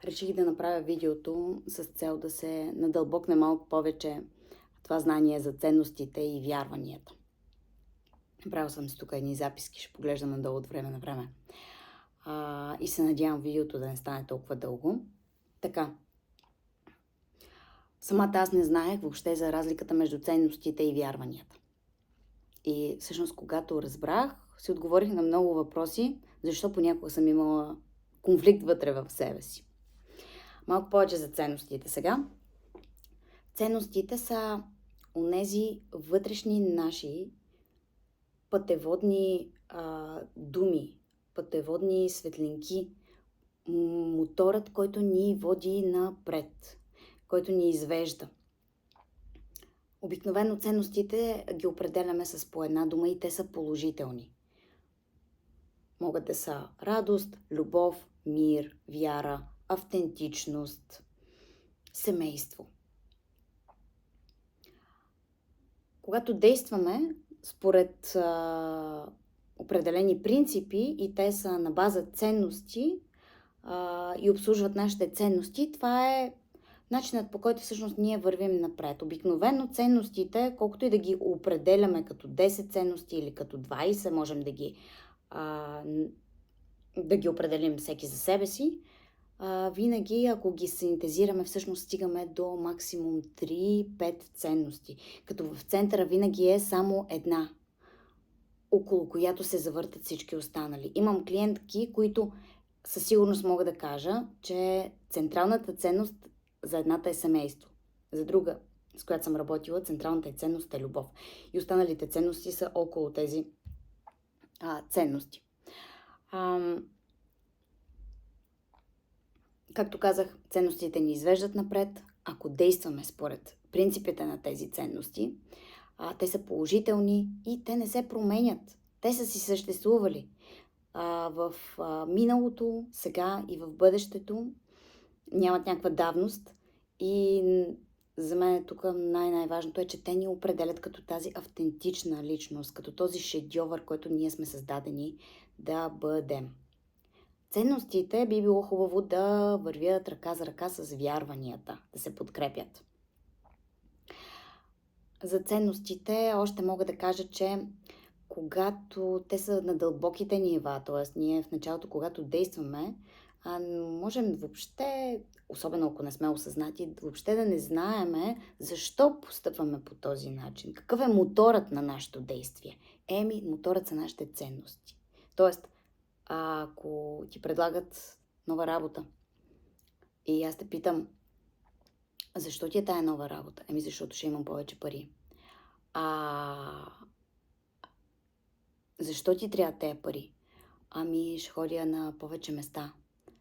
Реших да направя видеото с цел да се надълбокне малко повече това знание за ценностите и вярванията. Правил съм си тук едни записки, ще поглеждам надолу от време на време. И се надявам видеото да не стане толкова дълго. Така, самата аз не знаех въобще за разликата между ценностите и вярванията. И всъщност, когато разбрах, си отговорих на много въпроси, защо понякога съм имала конфликт вътре в себе си. Малко повече за ценностите сега. Ценностите са онези вътрешни наши пътеводни думи, пътеводни светлинки, моторът, който ни води напред, който ни извежда. Обикновено ценностите ги определяме с по една дума и те са положителни. Могат да са радост, любов, мир, вяра, автентичност, семейство. Когато действаме според определени принципи и те са на база ценности и обслужват нашите ценности, това е начинът, по който всъщност ние вървим напред. Обикновено ценностите, колкото и да ги определяме като 10 ценности или като 20, можем да ги определим всеки за себе си, винаги, ако ги синтезираме, всъщност стигаме до максимум 3-5 ценности. Като в центъра винаги е само една, около която се завъртат всички останали. Имам клиентки, които със сигурност мога да кажа, че централната ценност за едната е семейство. За друга, с която съм работила, централната ценност е любов. И останалите ценности са около тези ценности. Както казах, ценностите ни извеждат напред. Ако действаме според принципите на тези ценности, те са положителни и те не се променят. Те са си съществували в миналото, сега и в бъдещето. Нямат някаква давност и за мен тук най-важното е, че те ни определят като тази автентична личност, като този шедьовър, който ние сме създадени да бъдем. Ценностите би било хубаво да вървят ръка за ръка с вярванията, да се подкрепят. За ценностите още мога да кажа, че когато те са на дълбоките нива, т.е. ние в началото, когато действаме, можем въобще, особено ако не сме осъзнати, въобще да не знаеме защо постъпваме по този начин. Какъв е моторът на нашето действие? Моторът са нашите ценности. Тоест, ако ти предлагат нова работа и аз те питам, защо ти е тая нова работа? Защото ще имам повече пари. Защо ти трябва тези пари? Ще ходя на повече места.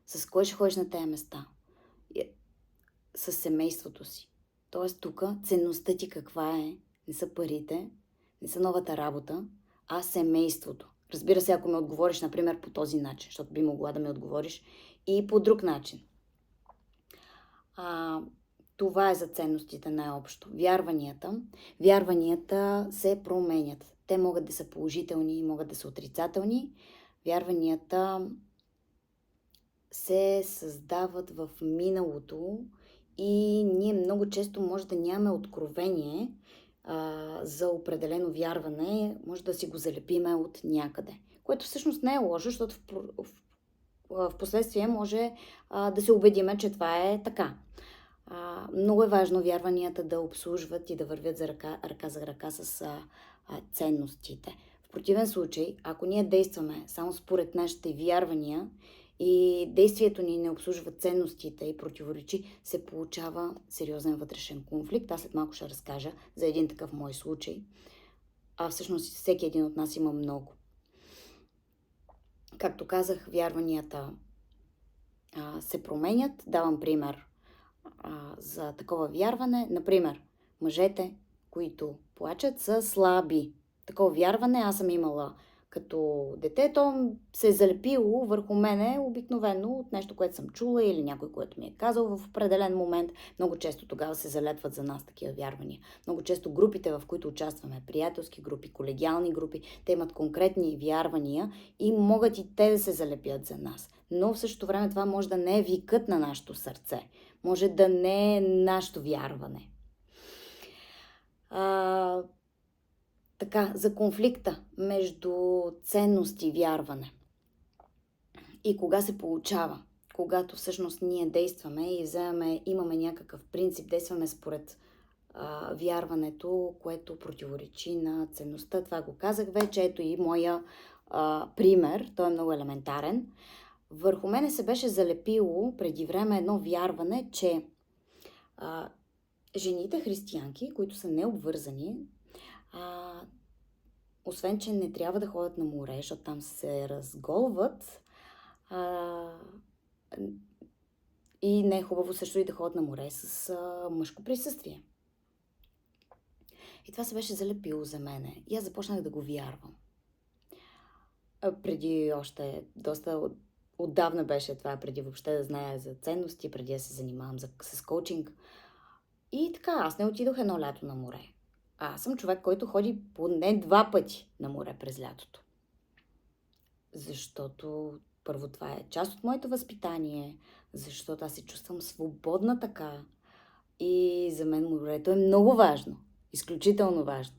С кой ще ходиш на тези места? С семейството си. Тоест тук ценността ти каква е? Не са парите, не са новата работа, а семейството. Разбира се, ако ме отговориш, например, по този начин, защото би могла да ме отговориш и по друг начин. Това е за ценностите най-общо. Вярванията се променят. Те могат да са положителни и могат да са отрицателни. Вярванията се създават в миналото и ние много често може да нямаме откровение за определено вярване, може да си го залепиме от някъде. Което всъщност не е лошо, защото в последствие може да се убедиме, че това е така. Много е важно вярванията да обслужват и да вървят ръка за ръка с ценностите. В противен случай, ако ние действаме само според нашите вярвания и действието ни не обслужва ценностите и противоречи, се получава сериозен вътрешен конфликт. Аз след малко ще разкажа за един такъв мой случай. Всъщност всеки един от нас има много. Както казах, вярванията се променят. Давам пример за такова вярване. Например, мъжете, които плачат, са слаби. Такова вярване аз съм имала Като дете то се е залепило върху мене обикновено от нещо, което съм чула или някой, което ми е казал в определен момент. Много често тогава се залепват за нас такива вярвания. Много често групите, в които участваме, приятелски групи, колегиални групи, те имат конкретни вярвания и могат и те да се залепят за нас. Но в същото време това може да не е викът на нашето сърце. Може да не е нашето вярване. Така, за конфликта между ценност и вярване. И кога се получава? Когато всъщност ние действаме и имаме някакъв принцип, действаме според вярването, което противоречи на ценността. Това го казах вече. Ето и моя пример. Той е много елементарен. Върху мене се беше залепило преди време едно вярване, че жените християнки, които са необвързани, освен, че не трябва да ходят на море, защото там се разголват, и не е хубаво също и да ходят на море с мъжко присъствие. И това се беше залепило за мене. И аз започнах да го вярвам. Преди още доста отдавна беше това, преди въобще да зная за ценности, преди да се занимавам с коучинг. И така, аз не отидох едно лято на море. Аз съм човек, който ходи поне 2 пъти на море през лятото. Защото първо това е част от моето възпитание, защото аз се чувствам свободна така. И за мен морето е много важно. Изключително важно.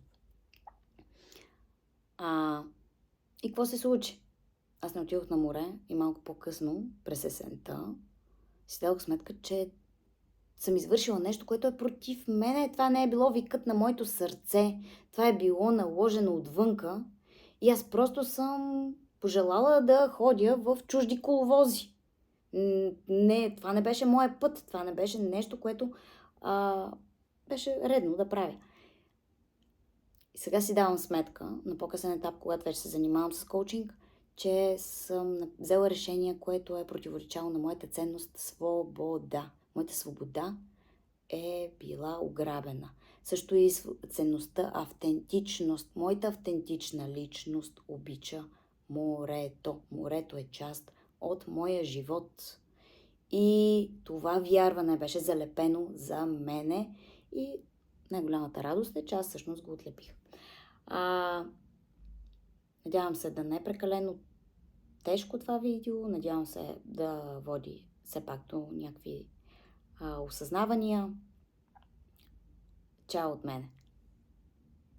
И какво се случи? Аз не отидох на море и малко по-късно, през есента, си дадох сметка, че съм извършила нещо, което е против мене. Това не е било викът на моето сърце. Това е било наложено отвънка. И аз просто съм пожелала да ходя в чужди коловози. Не, това не беше моя път. Това не беше нещо, което беше редно да правя. И сега си давам сметка, на по-късен етап, когато вече се занимавам с коучинг, че съм взела решение, което е противоречало на моята ценност свобода. Моята свобода е била ограбена. Също и ценността автентичност. Моята автентична личност обича морето. Морето е част от моя живот. И това вярване беше залепено за мене и най-голямата радост е, че аз всъщност го отлепих. Надявам се да не е прекалено тежко това видео. Надявам се да води все пак до някакви осъзнавания. Чао от мене!